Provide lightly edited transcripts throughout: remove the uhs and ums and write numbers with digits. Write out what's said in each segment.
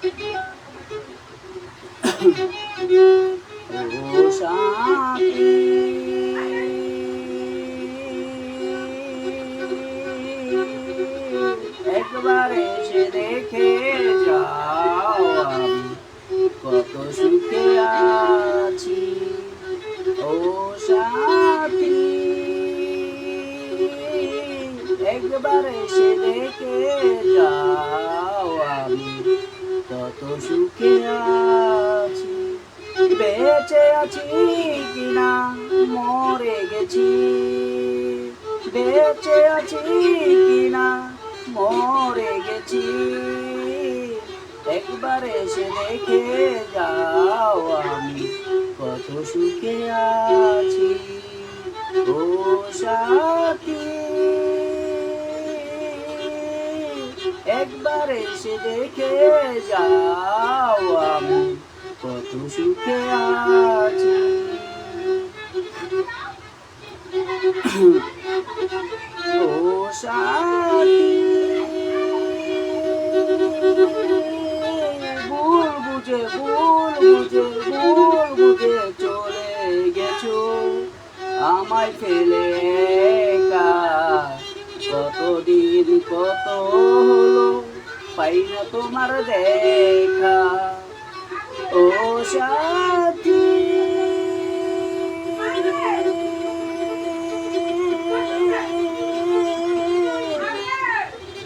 ও সাথী, একবার এসে দেখে যাও আমি কত সুখে আছি। ও সাথী, একবার এসে দেখে যাও আমি কত সুখে আছি। বেঁচে আছি কিনা মরে গেছি, বেঁচে আছি কিনা মরে গেছি, একবার এসে দেখে যাও আমি কত সুখে আছি। ও সাথী, একবার এসে দেখে যাও আমি কত সুখে আছি। ও সাথী, ভুল বুঝে চলে গেছো আমায় ফেলে একা। কতদিন কত হলো পাই না তোমার দেখা। ও সাথী,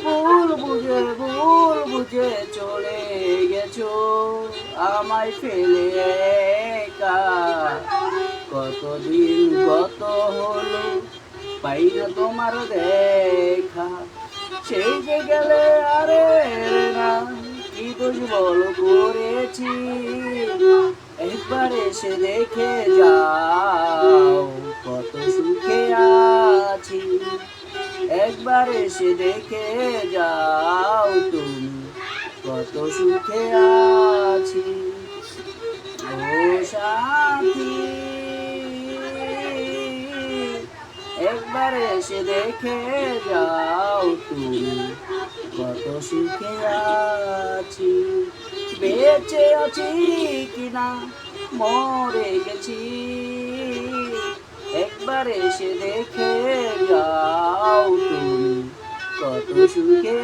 ভুল বুঝে চলে গেছো আমায় ফেলে একা। কতদিন কত হলো পাই না তোমার দেখা। সেই যে গেলে আরে না, কি দোষ বল করেছি, একবার এসে দেখে যাও কত সুখে আছি। একবার এসে দেখে যাও তুমি কত সুখে আছি। ও সাথী, একবার এসে দেখে যাও তুমি কত সুখে আছি। বেঁচে আছি কিনা মরে গেছি, একবার এসে দেখে যাও তুমি কত সুখে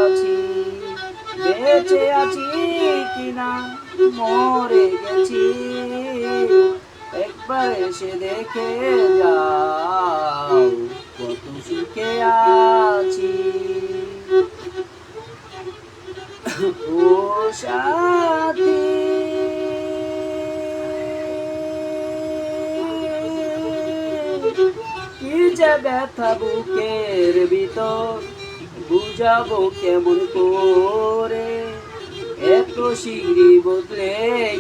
আছি। বেঁচে আছি কিনা মরে গেছি, একবার এসে দেখে যাও কত সুখে আছি। ও সাথী, কি যে ব্যথা বুকের ভিতর বুঝাবো কেমন করে, এত শীঘ্রই বদলে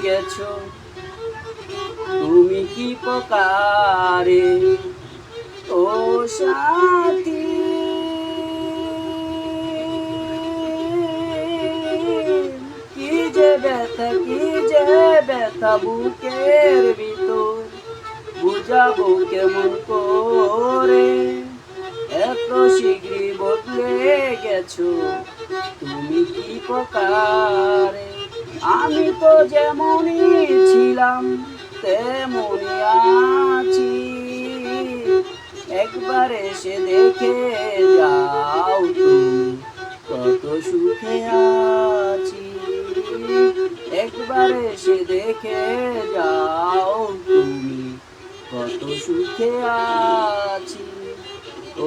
গেছো তুমি কি প্রকারে। ও সাথী, কি যে ব্যথা বুকের ভিতর বুঝাবো কেমন করে, এত শীঘ্রই বদলে গেছো তুমি কি প্রকারে। আমি তো যেমনই ছিলাম তেমনই আছি, একবার এসে দেখে যাও তুমি কত সুখে আছি। একবার এসে দেখে যাও তুমি কত সুখে আছি।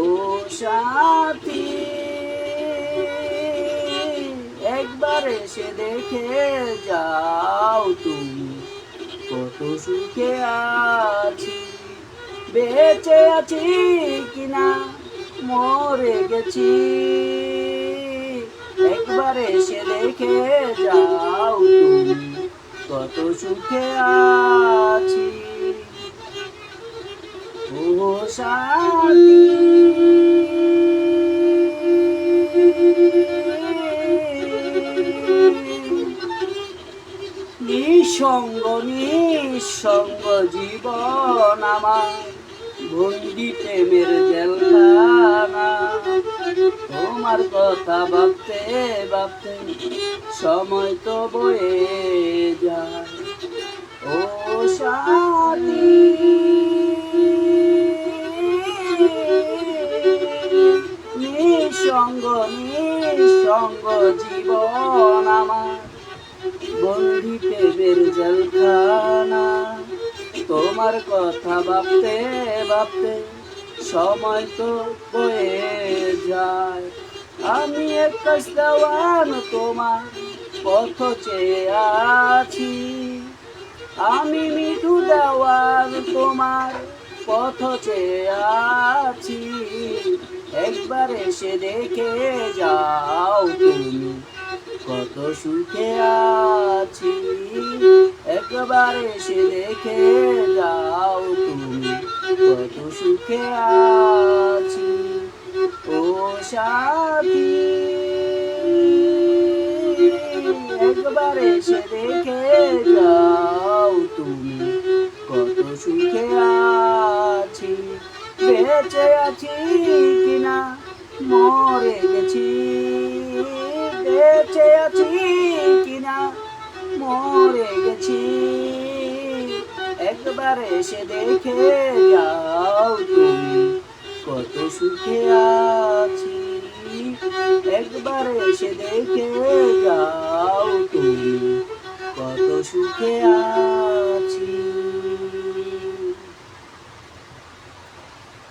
ও সাথী, একবার এসে দেখে যাও তুমি কত সুখে আছি। বেঁচে আছি কিনা মরে গেছি, একবার এসে দেখে যাও তুমি কত সুখে আছি। ও সাথী, নিঃসঙ্গ জীবন আমার বন্দি প্রেমের জেলখানা। তোমার কথা ভাবতে ভাবতে সময় তো বয়ে যায়। ও সাথী, নিঃসঙ্গ নিঃসঙ্গ জীবন আমার, বন্দি প্রেমের জেলখানা। তোমার কথা ভাবতে ভাবতে সময় তো বয়ে যায়। আমি এক দেওয়ান তোমার পথ চেয়ে আছি, আমি মৃত্যু দেওয়ান তোমার পথ চেয়ে আছি। একবার এসে দেখে যাও তুমি কত সুখে আছি। একবার এসে দেখে যাও তুমি কত সুখে আছি। ও সাথী, একবার এসে দেখে যাও তুমি কত সুখে আছি। বেঁচে আছি কিনা মরে গেছি, বেঁচে আছি কিনা মরে গেছি। একবার এসে দেখে যাও তুমি কত সুখে আছি। একবার এসে দেখে যাও তুমি কত সুখে আছি।